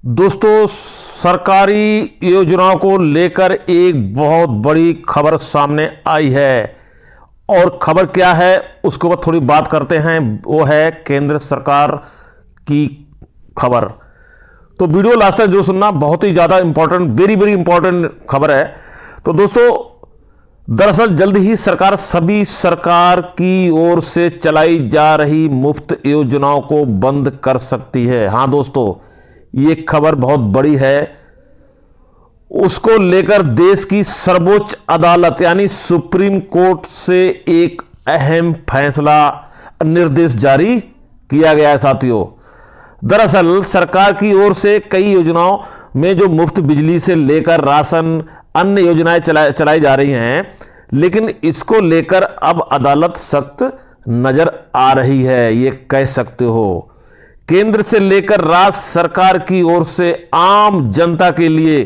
दोस्तों, सरकारी योजनाओं को लेकर एक बहुत बड़ी खबर सामने आई है। और खबर क्या है उसके ऊपर थोड़ी बात करते हैं। वो है केंद्र सरकार की खबर। तो वीडियो लास्ट तक जो सुनना, बहुत ही ज़्यादा इंपॉर्टेंट, वेरी वेरी इंपॉर्टेंट खबर है। तो दोस्तों, दरअसल जल्द ही सरकार सभी सरकार की ओर से चलाई जा रही मुफ्त योजनाओं को बंद कर सकती है। हाँ दोस्तों, ये खबर बहुत बड़ी है। उसको लेकर देश की सर्वोच्च अदालत यानी सुप्रीम कोर्ट से एक अहम फैसला, निर्देश जारी किया गया है साथियों। दरअसल सरकार की ओर से कई योजनाओं में जो मुफ्त बिजली से लेकर राशन, अन्य योजनाएं चलाई जा रही हैं, लेकिन इसको लेकर अब अदालत सख्त नजर आ रही है, ये कह सकते हो। केंद्र से लेकर राज्य सरकार की ओर से आम जनता के लिए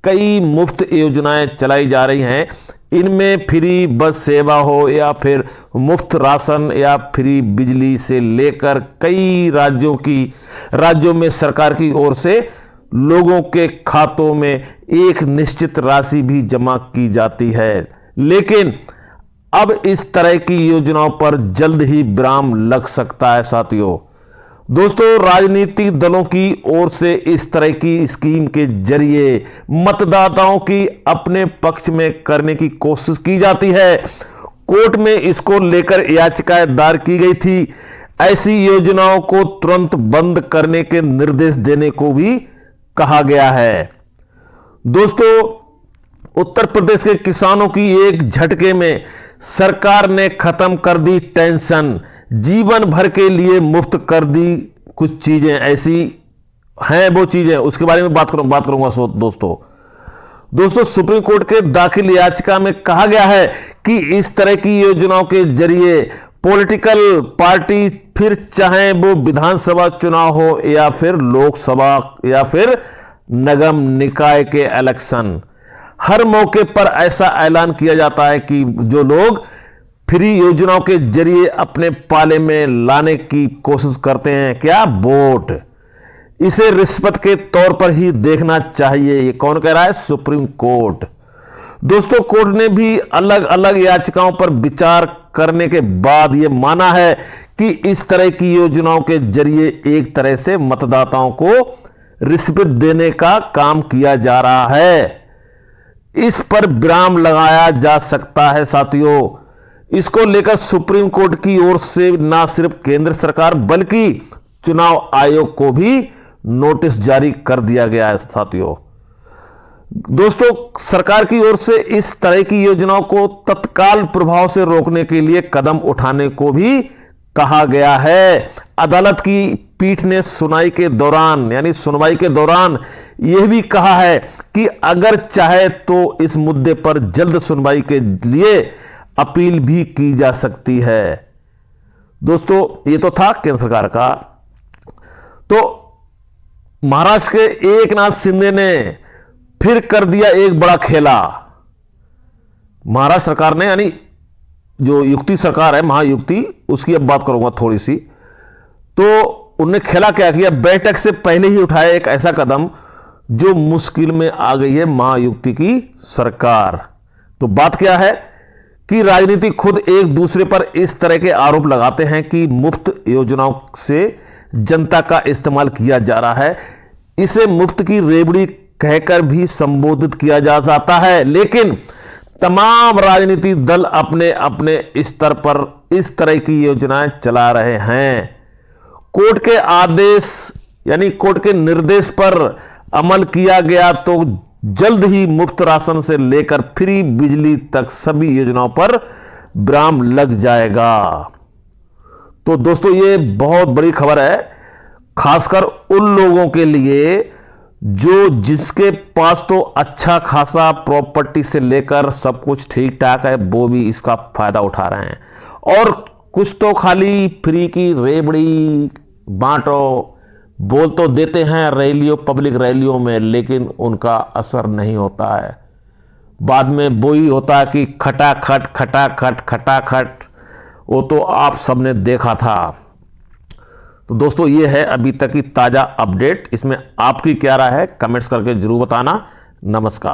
कई मुफ्त योजनाएं चलाई जा रही हैं। इनमें फ्री बस सेवा हो या फिर मुफ्त राशन या फ्री बिजली से लेकर कई राज्यों में सरकार की ओर से लोगों के खातों में एक निश्चित राशि भी जमा की जाती है। लेकिन अब इस तरह की योजनाओं पर जल्द ही विराम लग सकता है साथियों। दोस्तों, राजनीतिक दलों की ओर से इस तरह की स्कीम के जरिए मतदाताओं की अपने पक्ष में करने की कोशिश की जाती है। कोर्ट में इसको लेकर याचिकाएं दायर की गई थी। ऐसी योजनाओं को तुरंत बंद करने के निर्देश देने को भी कहा गया है। दोस्तों, उत्तर प्रदेश के किसानों की एक झटके में सरकार ने खत्म कर दी टेंशन, जीवन भर के लिए मुफ्त कर दी कुछ चीजें। ऐसी हैं वो चीजें, उसके बारे में बात करूंगा दोस्तों, सुप्रीम कोर्ट के दाखिल याचिका में कहा गया है कि इस तरह की योजनाओं के जरिए पॉलिटिकल पार्टी, फिर चाहे वो विधानसभा चुनाव हो या फिर लोकसभा या फिर नगम निकाय के इलेक्शन, हर मौके पर ऐसा ऐलान किया जाता है कि जो लोग फ्री योजनाओं के जरिए अपने पाले में लाने की कोशिश करते हैं, क्या वोट, इसे रिश्वत के तौर पर ही देखना चाहिए। ये कौन कह रहा है? Supreme court. दोस्तों, कोर्ट ने भी अलग अलग याचिकाओं पर विचार करने के बाद यह माना है कि इस तरह की योजनाओं के जरिए एक तरह से मतदाताओं को रिश्वत देने का काम किया जा रहा है। इस पर विराम लगाया जा सकता है साथियों। इसको लेकर सुप्रीम कोर्ट की ओर से ना सिर्फ केंद्र सरकार बल्कि चुनाव आयोग को भी नोटिस जारी कर दिया गया है साथियों। दोस्तों, सरकार की ओर से इस तरह की योजनाओं को तत्काल प्रभाव से रोकने के लिए कदम उठाने को भी कहा गया है। अदालत की पीठ ने सुनवाई के दौरान यह भी कहा है कि अगर चाहे तो इस मुद्दे पर जल्द सुनवाई के लिए अपील भी की जा सकती है। दोस्तों, ये तो था केंद्र सरकार का। तो महाराष्ट्र के एकनाथ शिंदे ने फिर कर दिया एक बड़ा खेला। महाराष्ट्र सरकार ने, यानी जो युक्ति सरकार है, महायुक्ति, उसकी अब बात करूंगा थोड़ी सी। तो उन्होंने खेला क्या किया? बैठक से पहले ही उठाया एक ऐसा कदम जो मुश्किल में आ गई है महायुक्ति की सरकार। तो बात क्या है कि राजनीति खुद एक दूसरे पर इस तरह के आरोप लगाते हैं कि मुफ्त योजनाओं से जनता का इस्तेमाल किया जा रहा है। इसे मुफ्त की रेवड़ी कहकर भी संबोधित किया जा सकता है, लेकिन तमाम राजनीतिक दल अपने अपने स्तर पर इस तरह की योजनाएं चला रहे हैं। कोर्ट के आदेश यानी कोर्ट के निर्देश पर अमल किया गया तो जल्द ही मुफ्त राशन से लेकर फ्री बिजली तक सभी योजनाओं पर विराम लग जाएगा। तो दोस्तों, ये बहुत बड़ी खबर है, खासकर उन लोगों के लिए जिसके पास तो अच्छा खासा प्रॉपर्टी से लेकर सब कुछ ठीक ठाक है, वो भी इसका फायदा उठा रहे हैं। और कुछ तो खाली फ्री की रेवड़ी बांटो बोल तो देते हैं रैलियों, पब्लिक रैलियों में, लेकिन उनका असर नहीं होता है। बाद में वो ही होता है कि खटाखट, वो तो आप सबने देखा था। तो दोस्तों ये है अभी तक की ताज़ा अपडेट। इसमें आपकी क्या राय है, कमेंट्स करके जरूर बताना। नमस्कार।